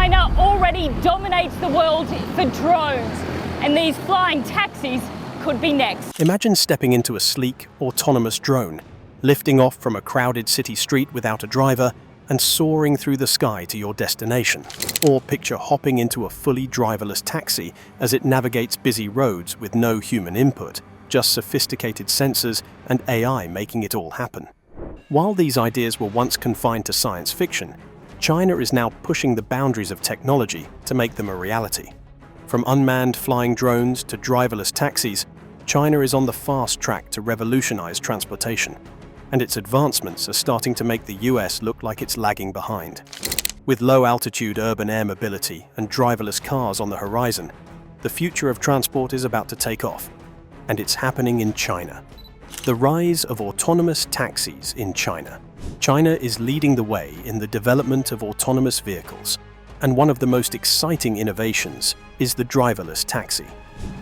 China already dominates the world for drones, and these flying taxis could be next. Imagine stepping into a sleek, autonomous drone, lifting off from a crowded city street without a driver and soaring through the sky to your destination. Or picture hopping into a fully driverless taxi as it navigates busy roads with no human input, just sophisticated sensors and AI making it all happen. While these ideas were once confined to science fiction, China is now pushing the boundaries of technology to make them a reality. From unmanned flying drones to driverless taxis, China is on the fast track to revolutionize transportation, and its advancements are starting to make the US look like it's lagging behind. With low-altitude urban air mobility and driverless cars on the horizon, the future of transport is about to take off, and it's happening in China. The rise of autonomous taxis in China. China is leading the way in the development of autonomous vehicles, and one of the most exciting innovations is the driverless taxi.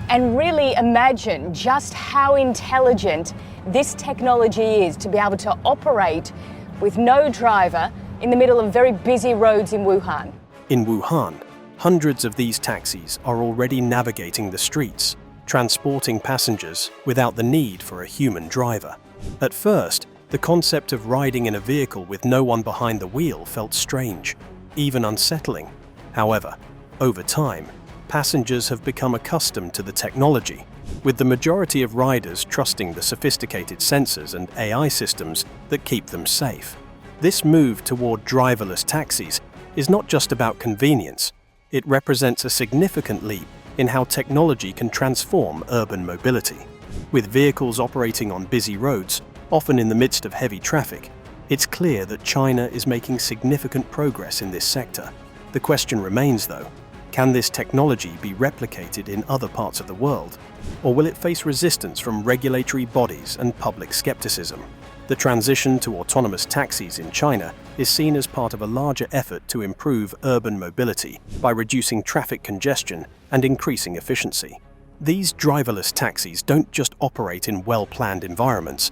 And really imagine just how intelligent this technology is to be able to operate with no driver in the middle of very busy roads in Wuhan. In Wuhan, hundreds of these taxis are already navigating the streets, transporting passengers without the need for a human driver. At first, the concept of riding in a vehicle with no one behind the wheel felt strange, even unsettling. However, over time, passengers have become accustomed to the technology, with the majority of riders trusting the sophisticated sensors and AI systems that keep them safe. This move toward driverless taxis is not just about convenience, it represents a significant leap in how technology can transform urban mobility. With vehicles operating on busy roads, often in the midst of heavy traffic, it's clear that China is making significant progress in this sector. The question remains, though, can this technology be replicated in other parts of the world, or will it face resistance from regulatory bodies and public skepticism? The transition to autonomous taxis in China is seen as part of a larger effort to improve urban mobility by reducing traffic congestion and increasing efficiency. These driverless taxis don't just operate in well-planned environments,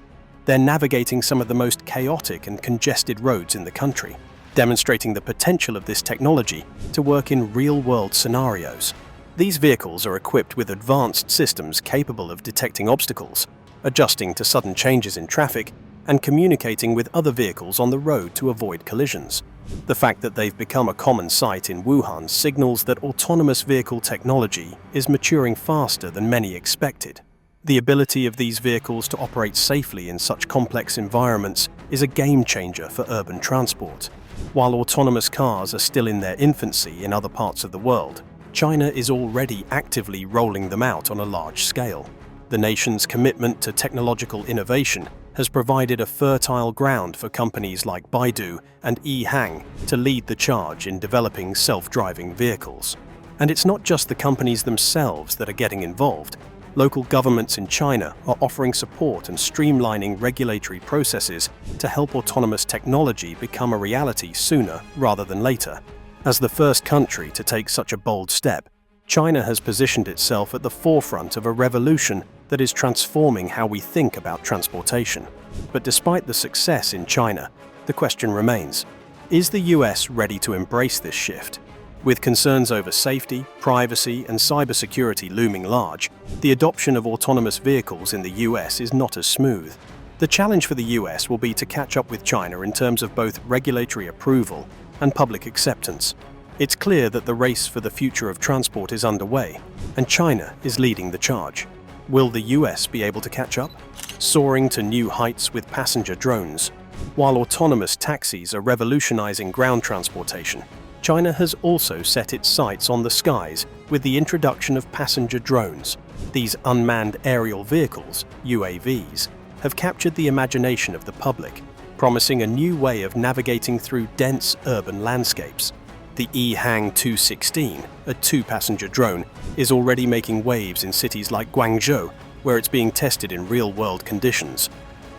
they're navigating some of the most chaotic and congested roads in the country, demonstrating the potential of this technology to work in real-world scenarios. These vehicles are equipped with advanced systems capable of detecting obstacles, adjusting to sudden changes in traffic, and communicating with other vehicles on the road to avoid collisions. The fact that they've become a common sight in Wuhan signals that autonomous vehicle technology is maturing faster than many expected. The ability of these vehicles to operate safely in such complex environments is a game-changer for urban transport. While autonomous cars are still in their infancy in other parts of the world, China is already actively rolling them out on a large scale. The nation's commitment to technological innovation has provided a fertile ground for companies like Baidu and Yihang to lead the charge in developing self-driving vehicles. And it's not just the companies themselves that are getting involved. Local governments in China are offering support and streamlining regulatory processes to help autonomous technology become a reality sooner rather than later. As the first country to take such a bold step, China has positioned itself at the forefront of a revolution that is transforming how we think about transportation. But despite the success in China, the question remains, is the US ready to embrace this shift? With concerns over safety, privacy, and cybersecurity looming large, the adoption of autonomous vehicles in the US is not as smooth. The challenge for the US will be to catch up with China in terms of both regulatory approval and public acceptance. It's clear that the race for the future of transport is underway, and China is leading the charge. Will the US be able to catch up? Soaring to new heights with passenger drones. While autonomous taxis are revolutionizing ground transportation, China has also set its sights on the skies with the introduction of passenger drones. These unmanned aerial vehicles, UAVs, have captured the imagination of the public, promising a new way of navigating through dense urban landscapes. The Yihang 216, a two-passenger drone, is already making waves in cities like Guangzhou, where it's being tested in real-world conditions.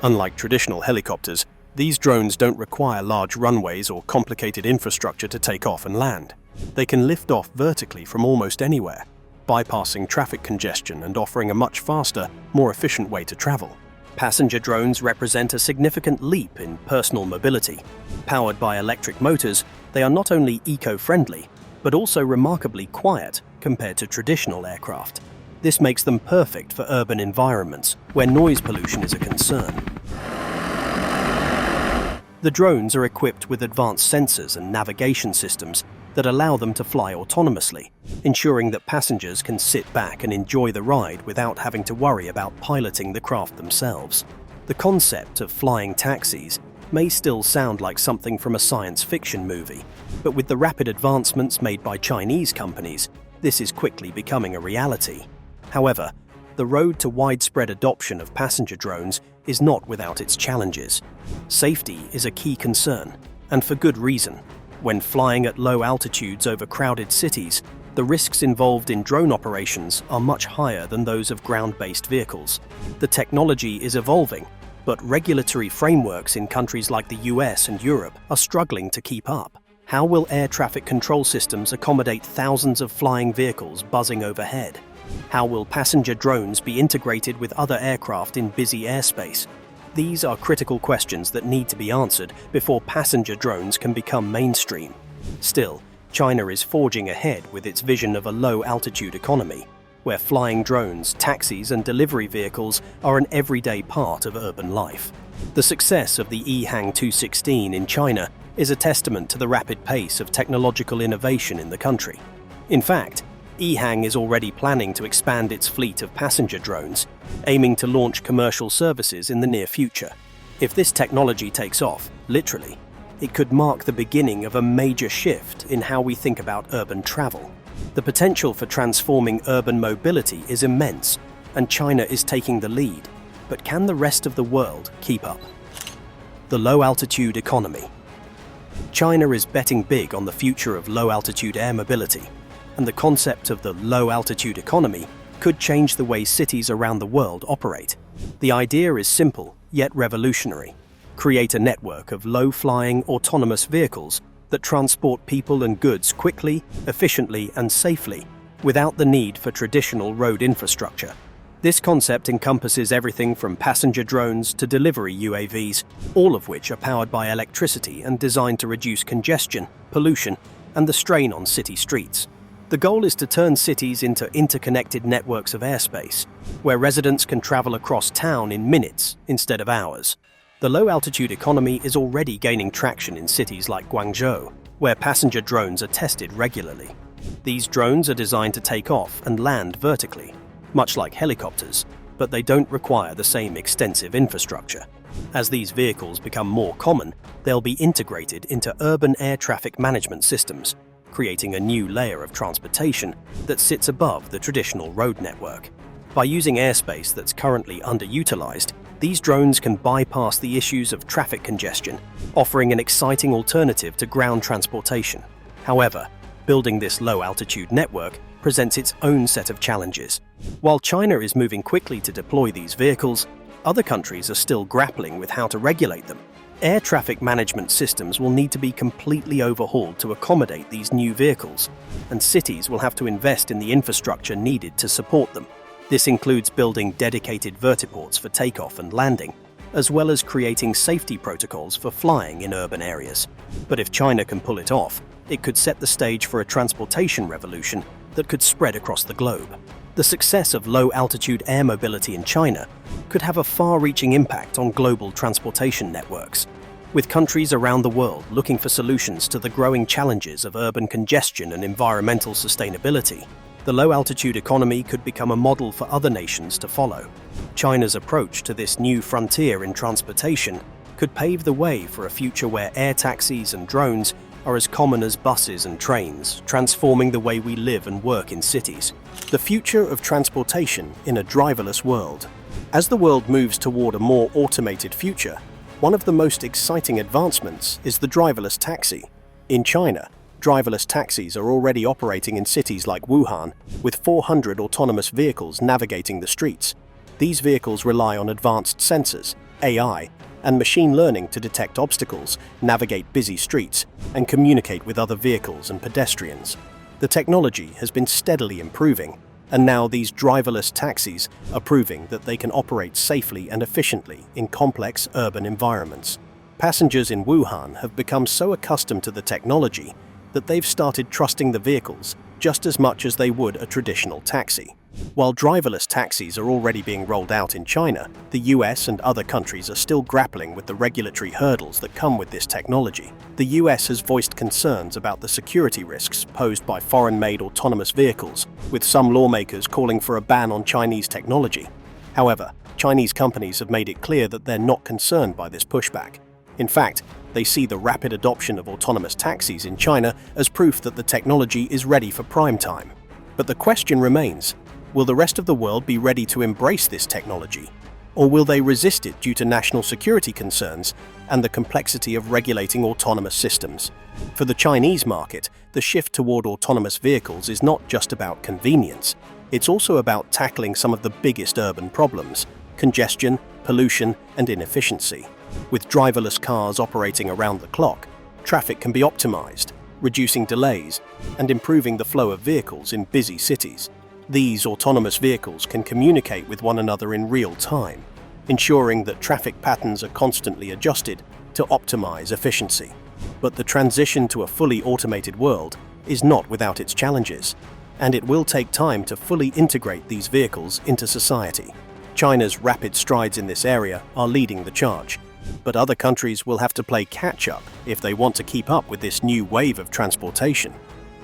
Unlike traditional helicopters, these drones don't require large runways or complicated infrastructure to take off and land. They can lift off vertically from almost anywhere, bypassing traffic congestion and offering a much faster, more efficient way to travel. Passenger drones represent a significant leap in personal mobility. Powered by electric motors, they are not only eco-friendly, but also remarkably quiet compared to traditional aircraft. This makes them perfect for urban environments where noise pollution is a concern. The drones are equipped with advanced sensors and navigation systems that allow them to fly autonomously, ensuring that passengers can sit back and enjoy the ride without having to worry about piloting the craft themselves. The concept of flying taxis may still sound like something from a science fiction movie, but with the rapid advancements made by Chinese companies, this is quickly becoming a reality. However, the road to widespread adoption of passenger drones is not without its challenges. Safety is a key concern, and for good reason. When flying at low altitudes over crowded cities, the risks involved in drone operations are much higher than those of ground-based vehicles. The technology is evolving, but regulatory frameworks in countries like the US and Europe are struggling to keep up. How will air traffic control systems accommodate thousands of flying vehicles buzzing overhead? How will passenger drones be integrated with other aircraft in busy airspace? These are critical questions that need to be answered before passenger drones can become mainstream. Still, China is forging ahead with its vision of a low-altitude economy, where flying drones, taxis and delivery vehicles are an everyday part of urban life. The success of the EHang 216 in China is a testament to the rapid pace of technological innovation in the country. In fact, EHang is already planning to expand its fleet of passenger drones, aiming to launch commercial services in the near future. If this technology takes off, literally, it could mark the beginning of a major shift in how we think about urban travel. The potential for transforming urban mobility is immense, and China is taking the lead. But can the rest of the world keep up? The low-altitude economy. China is betting big on the future of low-altitude air mobility, and the concept of the low-altitude economy could change the way cities around the world operate. The idea is simple, yet revolutionary. Create a network of low-flying, autonomous vehicles that transport people and goods quickly, efficiently, and safely, without the need for traditional road infrastructure. This concept encompasses everything from passenger drones to delivery UAVs, all of which are powered by electricity and designed to reduce congestion, pollution, and the strain on city streets. The goal is to turn cities into interconnected networks of airspace, where residents can travel across town in minutes instead of hours. The low-altitude economy is already gaining traction in cities like Guangzhou, where passenger drones are tested regularly. These drones are designed to take off and land vertically, much like helicopters, but they don't require the same extensive infrastructure. As these vehicles become more common, they'll be integrated into urban air traffic management systems, creating a new layer of transportation that sits above the traditional road network. By using airspace that's currently underutilized, these drones can bypass the issues of traffic congestion, offering an exciting alternative to ground transportation. However, building this low-altitude network presents its own set of challenges. While China is moving quickly to deploy these vehicles, other countries are still grappling with how to regulate them. Air traffic management systems will need to be completely overhauled to accommodate these new vehicles, and cities will have to invest in the infrastructure needed to support them. This includes building dedicated vertiports for takeoff and landing, as well as creating safety protocols for flying in urban areas. But if China can pull it off, it could set the stage for a transportation revolution that could spread across the globe. The success of low-altitude air mobility in China could have a far-reaching impact on global transportation networks, with countries around the world looking for solutions to the growing challenges of urban congestion and environmental sustainability. The low-altitude economy could become a model for other nations to follow. China's approach to this new frontier in transportation could pave the way for a future where air taxis and drones are as common as buses and trains, transforming the way we live and work in cities. The future of transportation in a driverless world. As the world moves toward a more automated future, one of the most exciting advancements is the driverless taxi. In China, driverless taxis are already operating in cities like Wuhan, with 400 autonomous vehicles navigating the streets. These vehicles rely on advanced sensors, AI, and machine learning to detect obstacles, navigate busy streets, and communicate with other vehicles and pedestrians. The technology has been steadily improving, and now these driverless taxis are proving that they can operate safely and efficiently in complex urban environments. Passengers in Wuhan have become so accustomed to the technology that they've started trusting the vehicles just as much as they would a traditional taxi. While driverless taxis are already being rolled out in China, the US and other countries are still grappling with the regulatory hurdles that come with this technology. The US has voiced concerns about the security risks posed by foreign-made autonomous vehicles, with some lawmakers calling for a ban on Chinese technology. However, Chinese companies have made it clear that they're not concerned by this pushback. In fact, they see the rapid adoption of autonomous taxis in China as proof that the technology is ready for prime time. But the question remains, will the rest of the world be ready to embrace this technology? Or will they resist it due to national security concerns and the complexity of regulating autonomous systems? For the Chinese market, the shift toward autonomous vehicles is not just about convenience. It's also about tackling some of the biggest urban problems: congestion, pollution, and inefficiency. With driverless cars operating around the clock, traffic can be optimized, reducing delays and improving the flow of vehicles in busy cities. These autonomous vehicles can communicate with one another in real time, ensuring that traffic patterns are constantly adjusted to optimize efficiency. But the transition to a fully automated world is not without its challenges, and it will take time to fully integrate these vehicles into society. China's rapid strides in this area are leading the charge, but other countries will have to play catch-up if they want to keep up with this new wave of transportation.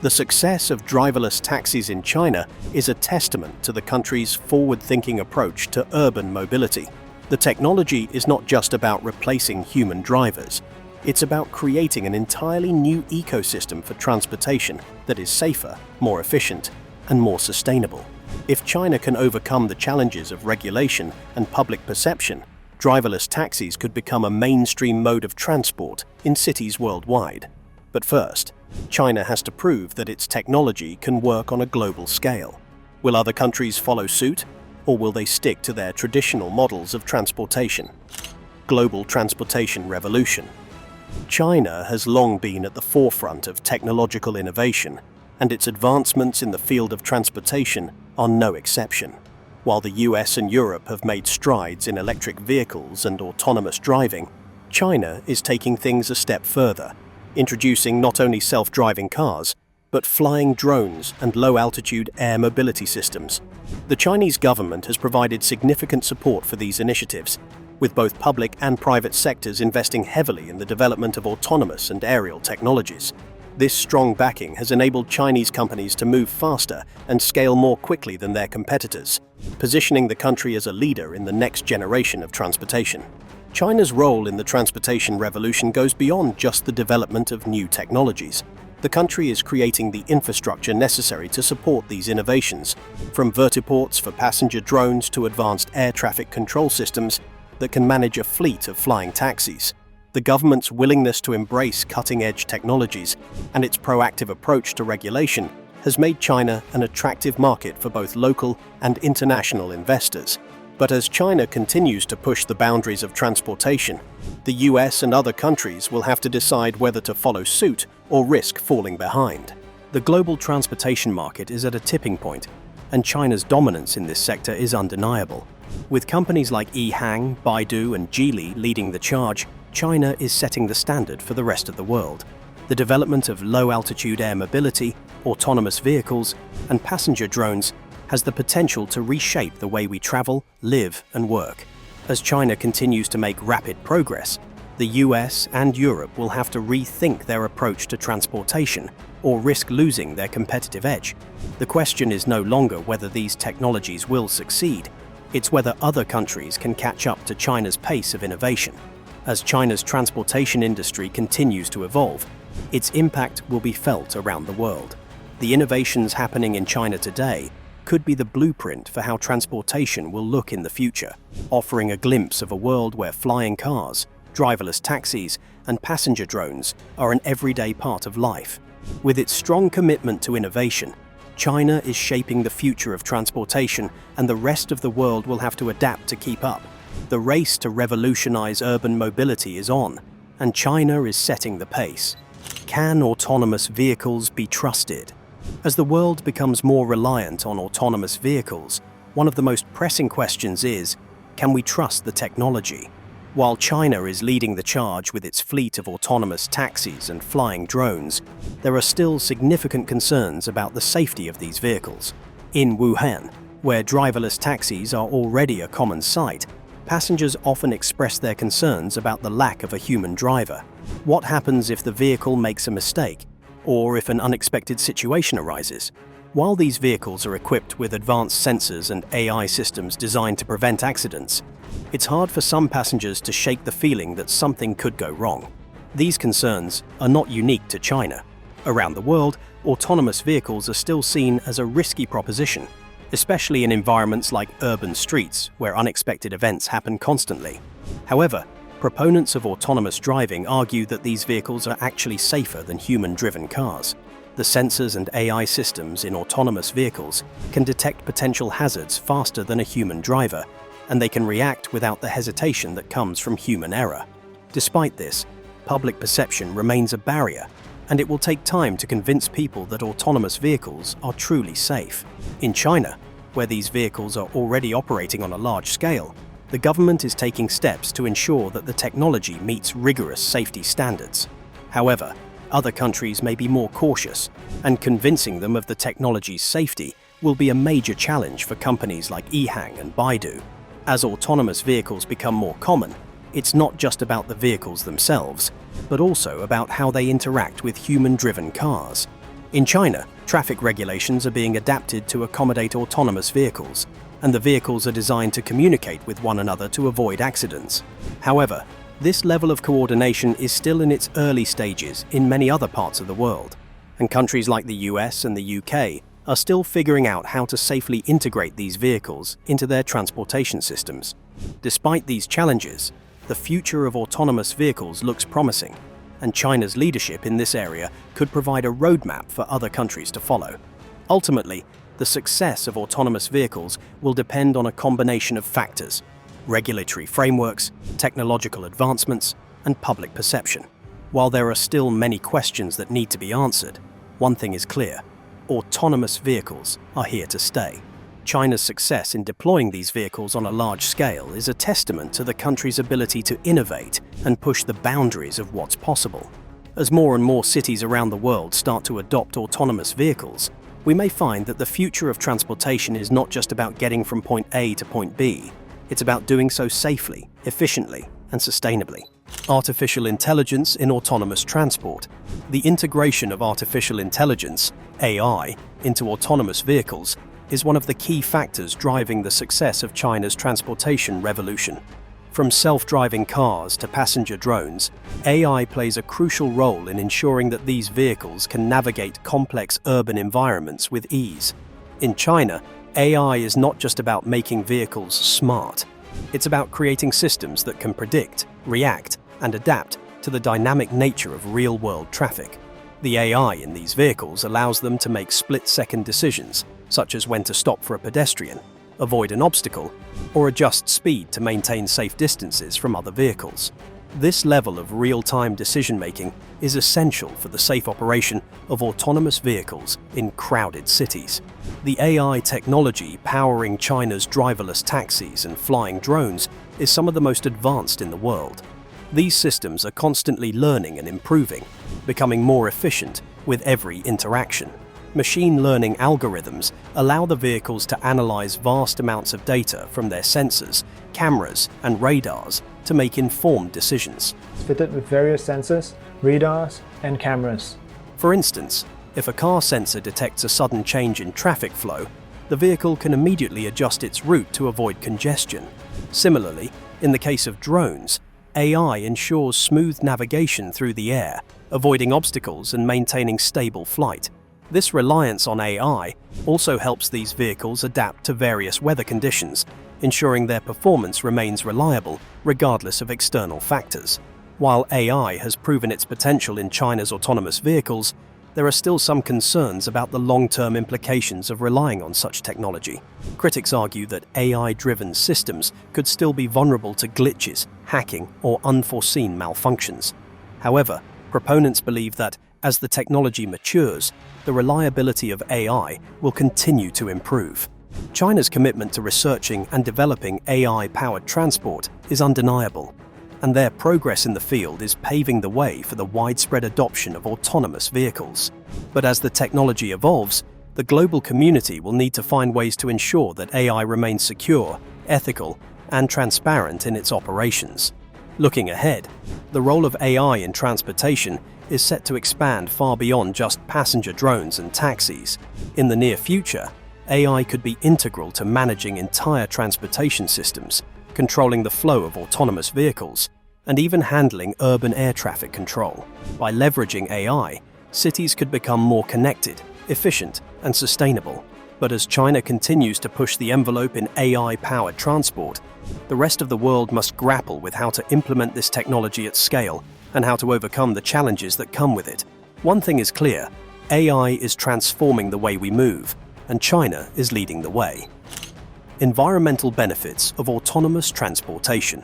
The success of driverless taxis in China is a testament to the country's forward-thinking approach to urban mobility. The technology is not just about replacing human drivers. It's about creating an entirely new ecosystem for transportation that is safer, more efficient, and more sustainable. If China can overcome the challenges of regulation and public perception, driverless taxis could become a mainstream mode of transport in cities worldwide. But first, China has to prove that its technology can work on a global scale. Will other countries follow suit, or will they stick to their traditional models of transportation? Global transportation revolution. China has long been at the forefront of technological innovation, and its advancements in the field of transportation are no exception. While the US and Europe have made strides in electric vehicles and autonomous driving, China is taking things a step further, introducing not only self-driving cars, but flying drones and low-altitude air mobility systems. The Chinese government has provided significant support for these initiatives, with both public and private sectors investing heavily in the development of autonomous and aerial technologies. This strong backing has enabled Chinese companies to move faster and scale more quickly than their competitors, positioning the country as a leader in the next generation of transportation. China's role in the transportation revolution goes beyond just the development of new technologies. The country is creating the infrastructure necessary to support these innovations, from vertiports for passenger drones to advanced air traffic control systems that can manage a fleet of flying taxis. The government's willingness to embrace cutting-edge technologies and its proactive approach to regulation has made China an attractive market for both local and international investors. But as China continues to push the boundaries of transportation, the US and other countries will have to decide whether to follow suit or risk falling behind. The global transportation market is at a tipping point, and China's dominance in this sector is undeniable. With companies like Ehang, Baidu, and Geely leading the charge, China is setting the standard for the rest of the world. The development of low-altitude air mobility, autonomous vehicles, and passenger drones has the potential to reshape the way we travel, live, and work. As China continues to make rapid progress, the US and Europe will have to rethink their approach to transportation or risk losing their competitive edge. The question is no longer whether these technologies will succeed, it's whether other countries can catch up to China's pace of innovation. As China's transportation industry continues to evolve, its impact will be felt around the world. The innovations happening in China today could be the blueprint for how transportation will look in the future, offering a glimpse of a world where flying cars, driverless taxis, and passenger drones are an everyday part of life. With its strong commitment to innovation, China is shaping the future of transportation, and the rest of the world will have to adapt to keep up. The race to revolutionize urban mobility is on, and China is setting the pace. Can autonomous vehicles be trusted? As the world becomes more reliant on autonomous vehicles, one of the most pressing questions is, can we trust the technology? While China is leading the charge with its fleet of autonomous taxis and flying drones, there are still significant concerns about the safety of these vehicles. In Wuhan, where driverless taxis are already a common sight, passengers often express their concerns about the lack of a human driver. What happens if the vehicle makes a mistake, or if an unexpected situation arises? While these vehicles are equipped with advanced sensors and AI systems designed to prevent accidents, it's hard for some passengers to shake the feeling that something could go wrong. These concerns are not unique to China. Around the world, autonomous vehicles are still seen as a risky proposition, especially in environments like urban streets where unexpected events happen constantly. However, proponents of autonomous driving argue that these vehicles are actually safer than human-driven cars. The sensors and AI systems in autonomous vehicles can detect potential hazards faster than a human driver, and they can react without the hesitation that comes from human error. Despite this, public perception remains a barrier, and it will take time to convince people that autonomous vehicles are truly safe. In China, where these vehicles are already operating on a large scale, the government is taking steps to ensure that the technology meets rigorous safety standards. However, other countries may be more cautious, and convincing them of the technology's safety will be a major challenge for companies like Ehang and Baidu. As autonomous vehicles become more common, it's not just about the vehicles themselves, but also about how they interact with human-driven cars. In China, traffic regulations are being adapted to accommodate autonomous vehicles, and the vehicles are designed to communicate with one another to avoid accidents. However, this level of coordination is still in its early stages in many other parts of the world, and countries like the US and the UK are still figuring out how to safely integrate these vehicles into their transportation systems. Despite these challenges, the future of autonomous vehicles looks promising, and China's leadership in this area could provide a roadmap for other countries to follow. Ultimately, the success of autonomous vehicles will depend on a combination of factors: regulatory frameworks, technological advancements, and public perception. While there are still many questions that need to be answered, one thing is clear: autonomous vehicles are here to stay. China's success in deploying these vehicles on a large scale is a testament to the country's ability to innovate and push the boundaries of what's possible. As more and more cities around the world start to adopt autonomous vehicles, we may find that the future of transportation is not just about getting from point A to point B. It's about doing so safely, efficiently, and sustainably. Artificial intelligence in autonomous transport. The integration of artificial intelligence, AI, into autonomous vehicles is one of the key factors driving the success of China's transportation revolution. From self-driving cars to passenger drones, AI plays a crucial role in ensuring that these vehicles can navigate complex urban environments with ease. In China, AI is not just about making vehicles smart. It's about creating systems that can predict, react, and adapt to the dynamic nature of real-world traffic. The AI in these vehicles allows them to make split-second decisions, such as when to stop for a pedestrian, avoid an obstacle, or adjust speed to maintain safe distances from other vehicles. This level of real-time decision-making is essential for the safe operation of autonomous vehicles in crowded cities. The AI technology powering China's driverless taxis and flying drones is some of the most advanced in the world. These systems are constantly learning and improving, becoming more efficient with every interaction. Machine learning algorithms allow the vehicles to analyze vast amounts of data from their sensors, cameras, and radars to make informed decisions. It's fitted with various sensors, radars, and cameras. For instance, if a car sensor detects a sudden change in traffic flow, the vehicle can immediately adjust its route to avoid congestion. Similarly, in the case of drones, AI ensures smooth navigation through the air, avoiding obstacles and maintaining stable flight. This reliance on AI also helps these vehicles adapt to various weather conditions, ensuring their performance remains reliable regardless of external factors. While AI has proven its potential in China's autonomous vehicles, there are still some concerns about the long-term implications of relying on such technology. Critics argue that AI-driven systems could still be vulnerable to glitches, hacking, or unforeseen malfunctions. However, proponents believe that, as the technology matures, the reliability of AI will continue to improve. China's commitment to researching and developing AI-powered transport is undeniable. and their progress in the field is paving the way for the widespread adoption of autonomous vehicles. But as the technology evolves, the global community will need to find ways to ensure that AI remains secure, ethical, and transparent in its operations. Looking ahead, the role of AI in transportation is set to expand far beyond just passenger drones and taxis. In the near future, AI could be integral to managing entire transportation systems, controlling the flow of autonomous vehicles, and even handling urban air traffic control. By leveraging AI, cities could become more connected, efficient, and sustainable. But as China continues to push the envelope in AI-powered transport, the rest of the world must grapple with how to implement this technology at scale and how to overcome the challenges that come with it. One thing is clear: AI is transforming the way we move, and China is leading the way. Environmental benefits of autonomous transportation.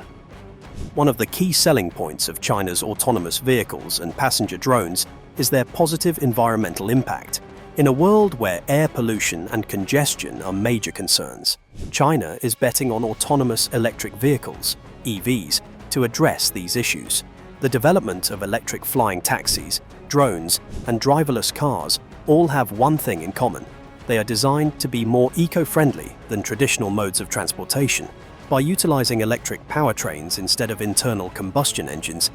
One of the key selling points of China's autonomous vehicles and passenger drones is their positive environmental impact. In a world where air pollution and congestion are major concerns, China is betting on autonomous electric vehicles, EVs, to address these issues. The development of electric flying taxis, drones, and driverless cars all have one thing in common: they are designed to be more eco-friendly than traditional modes of transportation. By utilizing electric powertrains instead of internal combustion engines,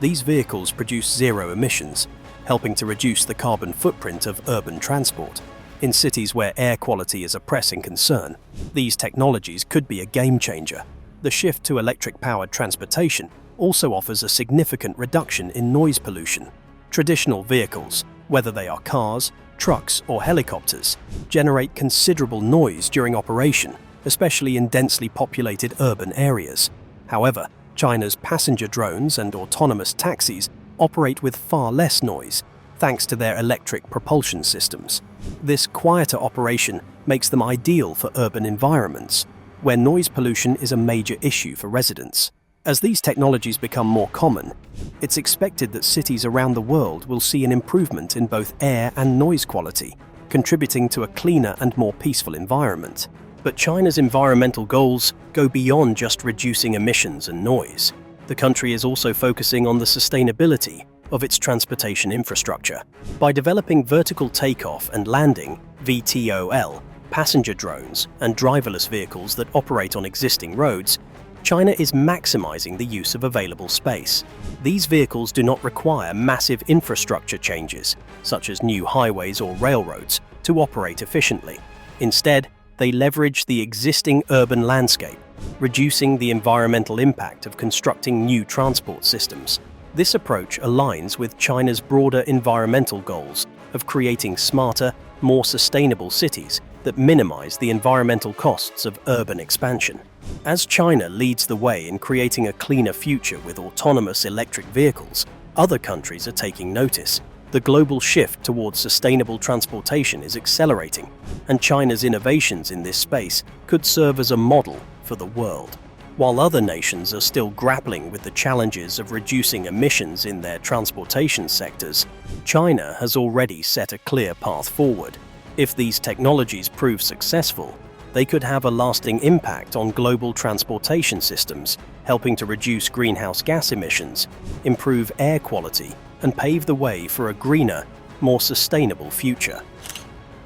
these vehicles produce zero emissions, helping to reduce the carbon footprint of urban transport. In cities where air quality is a pressing concern, these technologies could be a game changer. The shift to electric-powered transportation also offers a significant reduction in noise pollution. Traditional vehicles, whether they are cars, trucks, or helicopters, generate considerable noise during operation, especially in densely populated urban areas. However, China's passenger drones and autonomous taxis operate with far less noise, thanks to their electric propulsion systems. This quieter operation makes them ideal for urban environments, where noise pollution is a major issue for residents. As these technologies become more common, it's expected that cities around the world will see an improvement in both air and noise quality, contributing to a cleaner and more peaceful environment. But China's environmental goals go beyond just reducing emissions and noise. The country is also focusing on the sustainability of its transportation infrastructure. By developing vertical takeoff and landing (VTOL) passenger drones and driverless vehicles that operate on existing roads, China is maximizing the use of available space. These vehicles do not require massive infrastructure changes, such as new highways or railroads, to operate efficiently. Instead, they leverage the existing urban landscape, reducing the environmental impact of constructing new transport systems. This approach aligns with China's broader environmental goals of creating smarter, more sustainable cities that minimize the environmental costs of urban expansion. As China leads the way in creating a cleaner future with autonomous electric vehicles, other countries are taking notice. The global shift towards sustainable transportation is accelerating, and China's innovations in this space could serve as a model for the world. While other nations are still grappling with the challenges of reducing emissions in their transportation sectors, China has already set a clear path forward. If these technologies prove successful, they could have a lasting impact on global transportation systems, helping to reduce greenhouse gas emissions, improve air quality, and pave the way for a greener, more sustainable future.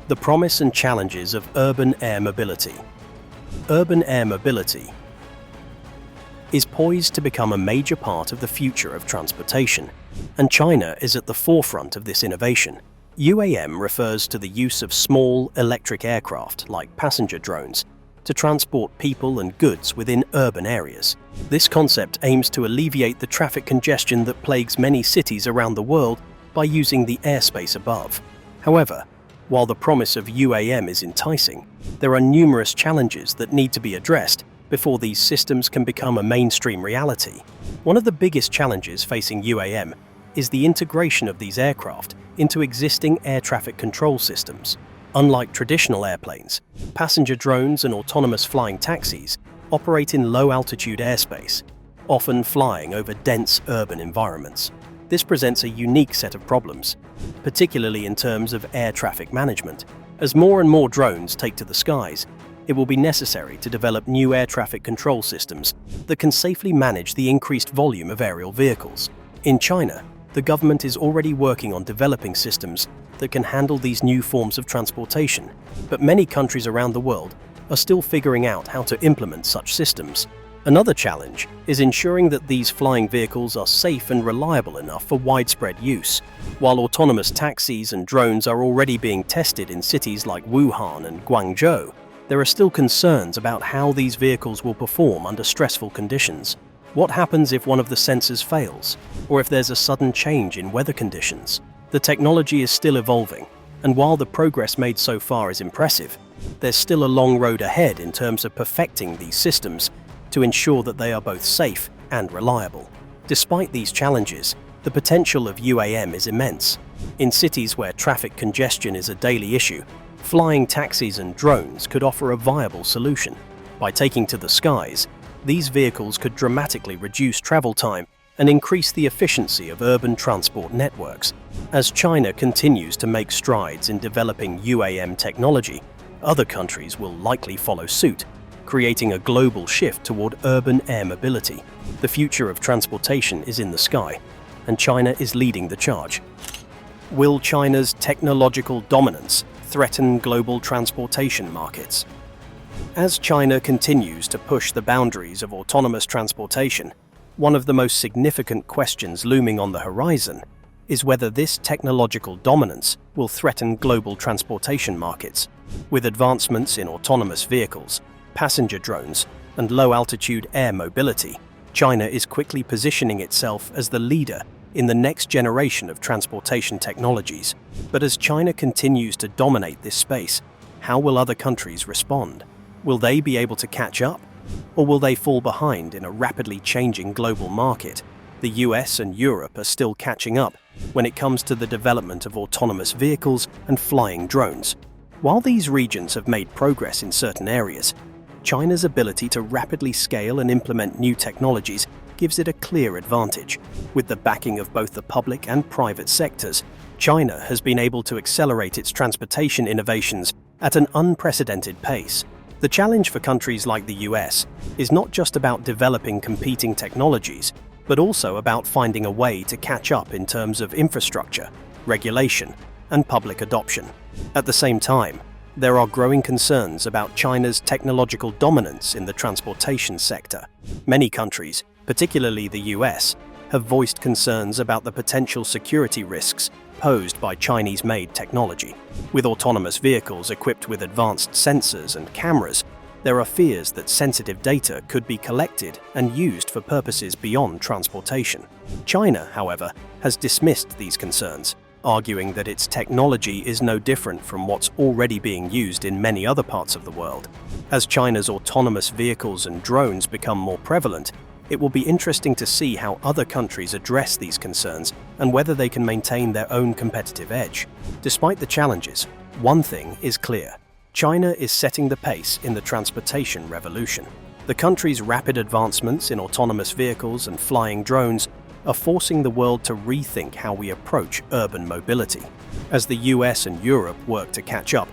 The promise and challenges of urban air mobility. Urban air mobility is poised to become a major part of the future of transportation, and China is at the forefront of this innovation. UAM refers to the use of small electric aircraft, like passenger drones, to transport people and goods within urban areas. This concept aims to alleviate the traffic congestion that plagues many cities around the world by using the airspace above. However, while the promise of UAM is enticing, there are numerous challenges that need to be addressed before these systems can become a mainstream reality. One of the biggest challenges facing UAM is the integration of these aircraft into existing air traffic control systems. Unlike traditional airplanes, passenger drones and autonomous flying taxis operate in low-altitude airspace, often flying over dense urban environments. This presents a unique set of problems, particularly in terms of air traffic management. As more and more drones take to the skies, it will be necessary to develop new air traffic control systems that can safely manage the increased volume of aerial vehicles. In China, the government is already working on developing systems that can handle these new forms of transportation, but many countries around the world are still figuring out how to implement such systems. Another challenge is ensuring that these flying vehicles are safe and reliable enough for widespread use. While autonomous taxis and drones are already being tested in cities like Wuhan and Guangzhou, there are still concerns about how these vehicles will perform under stressful conditions. What happens if one of the sensors fails, or if there's a sudden change in weather conditions? The technology is still evolving, and while the progress made so far is impressive, there's still a long road ahead in terms of perfecting these systems to ensure that they are both safe and reliable. Despite these challenges, the potential of UAM is immense. In cities where traffic congestion is a daily issue, flying taxis and drones could offer a viable solution. By taking to the skies, these vehicles could dramatically reduce travel time and increase the efficiency of urban transport networks. As China continues to make strides in developing UAM technology, other countries will likely follow suit, creating a global shift toward urban air mobility. The future of transportation is in the sky, and China is leading the charge. Will China's technological dominance threaten global transportation markets? As China continues to push the boundaries of autonomous transportation, one of the most significant questions looming on the horizon is whether this technological dominance will threaten global transportation markets. With advancements in autonomous vehicles, passenger drones, and low-altitude air mobility, China is quickly positioning itself as the leader in the next generation of transportation technologies. But as China continues to dominate this space, how will other countries respond? Will they be able to catch up? Or will they fall behind in a rapidly changing global market? The US and Europe are still catching up when it comes to the development of autonomous vehicles and flying drones. While these regions have made progress in certain areas, China's ability to rapidly scale and implement new technologies gives it a clear advantage. With the backing of both the public and private sectors, China has been able to accelerate its transportation innovations at an unprecedented pace. The challenge for countries like the US is not just about developing competing technologies, but also about finding a way to catch up in terms of infrastructure, regulation, and public adoption. At the same time, there are growing concerns about China's technological dominance in the transportation sector. Many countries, particularly the US, have voiced concerns about the potential security risks posed by Chinese-made technology. With autonomous vehicles equipped with advanced sensors and cameras, there are fears that sensitive data could be collected and used for purposes beyond transportation. China, however, has dismissed these concerns, arguing that its technology is no different from what's already being used in many other parts of the world. As China's autonomous vehicles and drones become more prevalent, it will be interesting to see how other countries address these concerns and whether they can maintain their own competitive edge. Despite the challenges, one thing is clear: China is setting the pace in the transportation revolution. The country's rapid advancements in autonomous vehicles and flying drones are forcing the world to rethink how we approach urban mobility. As the US and Europe work to catch up,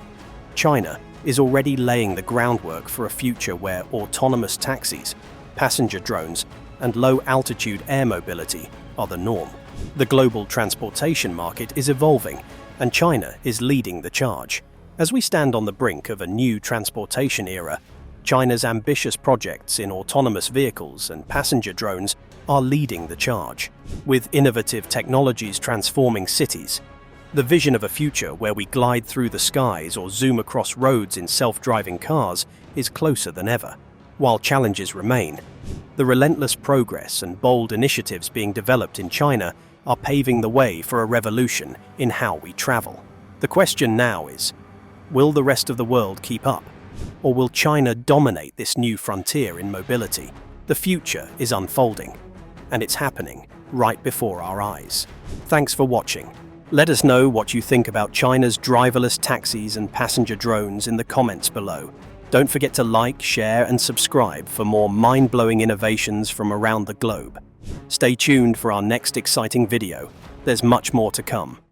China is already laying the groundwork for a future where autonomous taxis, passenger drones, and low-altitude air mobility are the norm. The global transportation market is evolving, and China is leading the charge. As we stand on the brink of a new transportation era, China's ambitious projects in autonomous vehicles and passenger drones are leading the charge. With innovative technologies transforming cities, the vision of a future where we glide through the skies or zoom across roads in self-driving cars is closer than ever. While challenges remain, the relentless progress and bold initiatives being developed in China are paving the way for a revolution in how we travel. The question now is, will the rest of the world keep up? Or will China dominate this new frontier in mobility? The future is unfolding, and it's happening right before our eyes. Thanks for watching. Let us know what you think about China's driverless taxis and passenger drones in the comments below. Don't forget to like, share, and subscribe for more mind-blowing innovations from around the globe. Stay tuned for our next exciting video. There's much more to come.